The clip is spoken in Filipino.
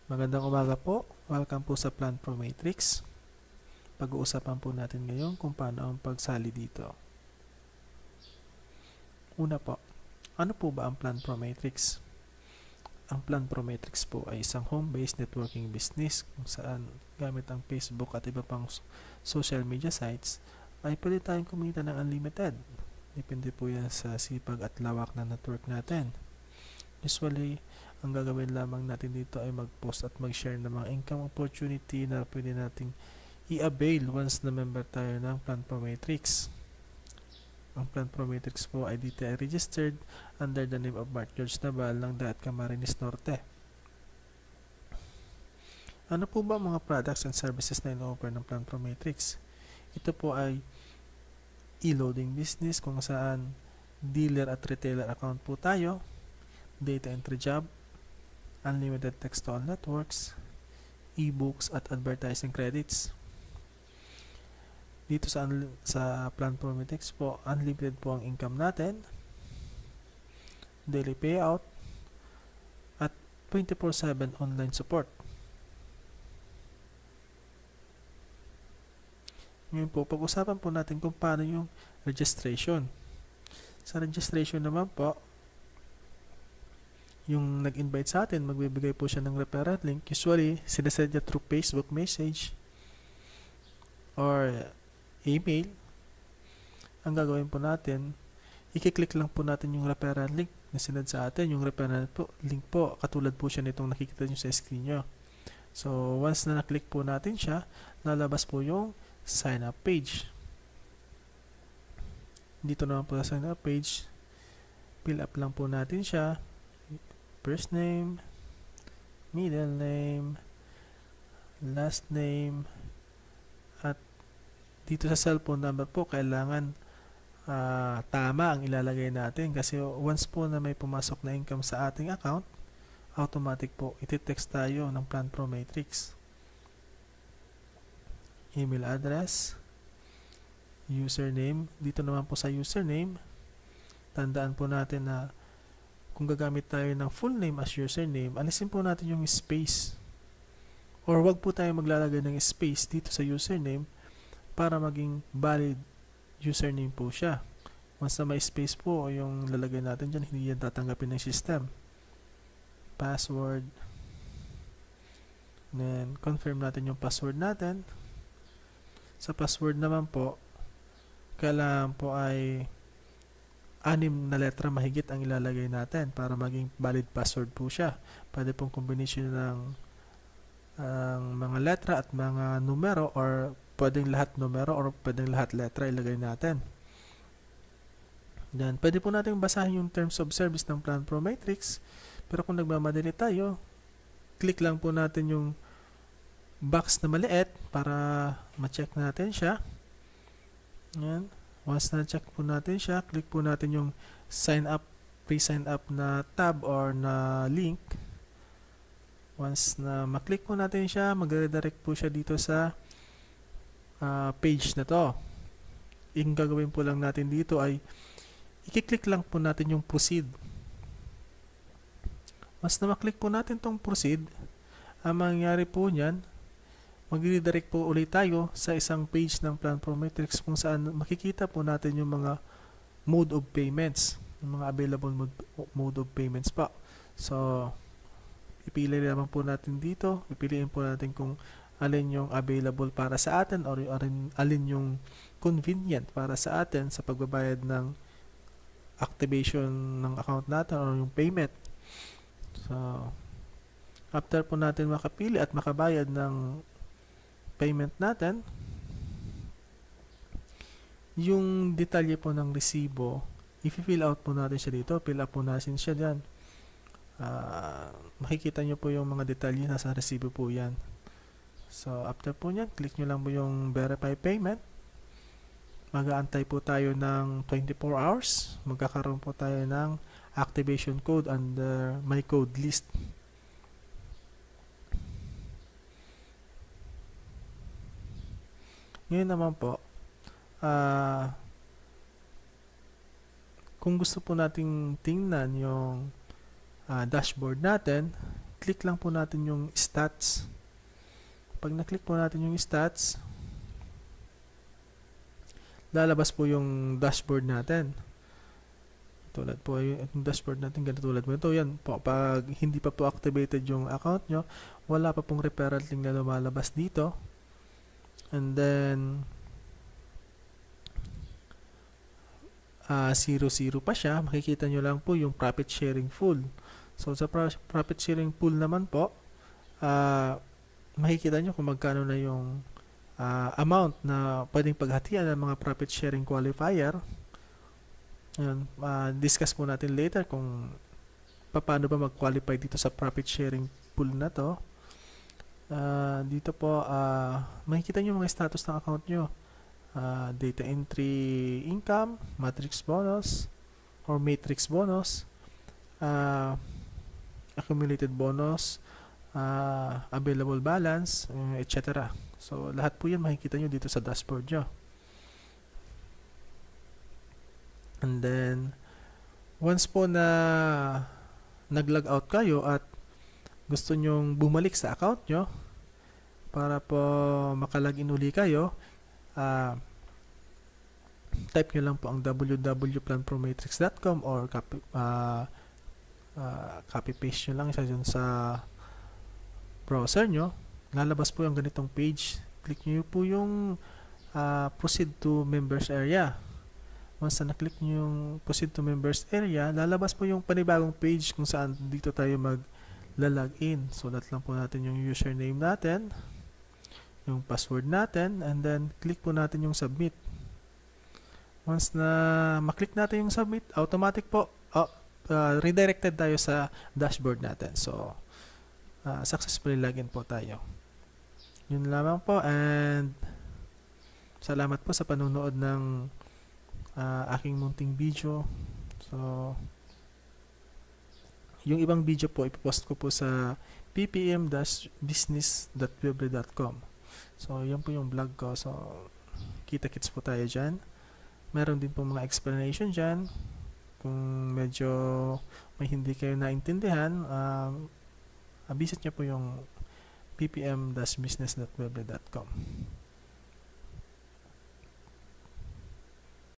Magandang umaga po. Welcome po sa Plan Pro Matrix. Pag-uusapan po natin ngayon kung paano ang pagsali dito. Una po, ano po ba ang Plan Pro Matrix? Ang Plan Pro Matrix po ay isang home-based networking business kung saan gamit ang Facebook at iba pang social media sites ay pwede tayong kumita ng unlimited. Depende po yan sa sipag at lawak ng network natin. Usually, ang gagawin lamang natin dito ay mag-post at mag-share ng mga income opportunity na pwede nating i-avail once na member tayo ng Plan Pro Matrix. Ang Plan Pro Matrix po ay dito ay registered under the name of Mark George Naval ng Daat Camarines Norte. Ano po ba mga products and services na ino-offer ng Plan Pro Matrix? Ito po ay e-loading business kung saan dealer at retailer account po tayo, data entry job, unlimited text-to-all networks, e-books at advertising credits. Dito sa Plan Pro Matrix po, unlimited po ang income natin, daily payout, at 24/7 online support. Ngayon po, pag-usapan po natin kung paano yung registration. Sa registration naman po, yung nag-invite sa atin, magbibigay po siya ng referral link. Usually, sinasend niya through Facebook message or email. Ang gagawin po natin, i-click lang po natin yung referral link na sinend sa atin. Yung referral link po, katulad po siya nitong nakikita nyo sa screen nyo. So, once na na-click po natin siya, lalabas po yung sign up page. Dito naman po sa sign up page, fill up lang po natin siya. First name, middle name, last name, at dito sa cellphone number po kailangan tama ang ilalagay natin kasi once po na may pumasok na income sa ating account, automatic po iti-text tayo ng Plan Pro Matrix. Email address, username, dito naman po sa username, tandaan po natin na kung gagamit tayo ng full name as username, alisin po natin yung space. Or wag po tayo maglalagay ng space dito sa username para maging valid username po siya. Once na may space po yung lalagay natin dyan, hindi yan tatanggapin ng system. Password. Then, confirm natin yung password natin. Sa password naman po, kailangan po ay 6 na letra mahigit ang ilalagay natin para maging valid password po siya. Pwede pong combination ng mga letra at mga numero or pwedeng lahat numero or pwedeng lahat letra ilagay natin. Then, pwede po natin basahin yung terms of service ng Plan Pro Matrix. Pero kung nagmamadali tayo, click lang po natin yung box na maliit para ma-check natin siya. Yan. Once na-check po natin siya, click po natin yung sign up, pre-sign up na tab or na link. Once na maklik po natin siya, mag-redirect po siya dito sa page na to. Yung gagawin po lang natin dito ay i-click lang po natin yung proceed. Once na maklik po natin tong proceed, ang mangyayari po niyan, mag-redirect po ulit tayo sa isang page ng Plan Pro Matrix kung saan makikita po natin yung mga mode of payments, yung mga available mode of payments pa. So, ipili naman po natin dito, pipiliin po natin kung alin yung available para sa atin or alin yung convenient para sa atin sa pagbabayad ng activation ng account natin or yung payment. So, after po natin makapili at makabayad ng payment natin, yung detalye po ng resibo, i-fill out po natin siya dito. Fill up po natin siya dyan. Makikita nyo po yung mga detalye nasa resibo po yan. So, after po nyan, click nyo lang po yung verify payment. Mag-aantay po tayo ng 24 hours. Magkakaroon po tayo ng activation code under my code list. Ngayon naman po, kung gusto po nating tingnan yung dashboard natin, click lang po natin yung stats. Pag na-click po natin yung stats, lalabas po yung dashboard natin. Tulad po yung dashboard natin, ganito tulad mo ito. Yan po, pag hindi pa po activated yung account nyo, wala pa pong referral link na lumalabas dito. And then 0 pa siya. Makikita nyo lang po yung profit sharing pool. So sa profit sharing pool naman po, makikita nyo kung magkano na yung amount na pwedeng paghatian ng mga profit sharing qualifier. Ayan, discuss po natin later kung paano ba mag-qualify dito sa profit sharing pool na to. Dito po, makikita nyo mga status ng account nyo. Data entry income, matrix bonus, or matrix bonus, accumulated bonus, available balance, etc. So, lahat po yan makikita nyo dito sa dashboard nyo. And then, once po na nag-log out kayo at gusto nyong bumalik sa account nyo para po makalagin uli kayo, type nyo lang po ang www.planpromatrix.com or copy-paste nyo lang isa dyan sa browser nyo. Lalabas po yung ganitong page. Click nyo po yung proceed to members area. Once na na-click nyo yung proceed to members area, lalabas po yung panibagong page kung saan dito tayo mag-login. Sulat lang po natin yung username natin, yung password natin, and then click po natin yung submit. Once na maklik natin yung submit, automatic po redirected tayo sa dashboard natin. So, successfully login po tayo. Yun lamang po, and salamat po sa panonood ng aking munting video. So, yung ibang video po ipopost ko po sa ppm-business.weebly.com. So, yan po yung vlog ko. So, kita-kits po tayo dyan. Meron din po mga explanation dyan. Kung medyo may hindi kayo naintindihan, visit nyo po yung ppm-business.weebly.com.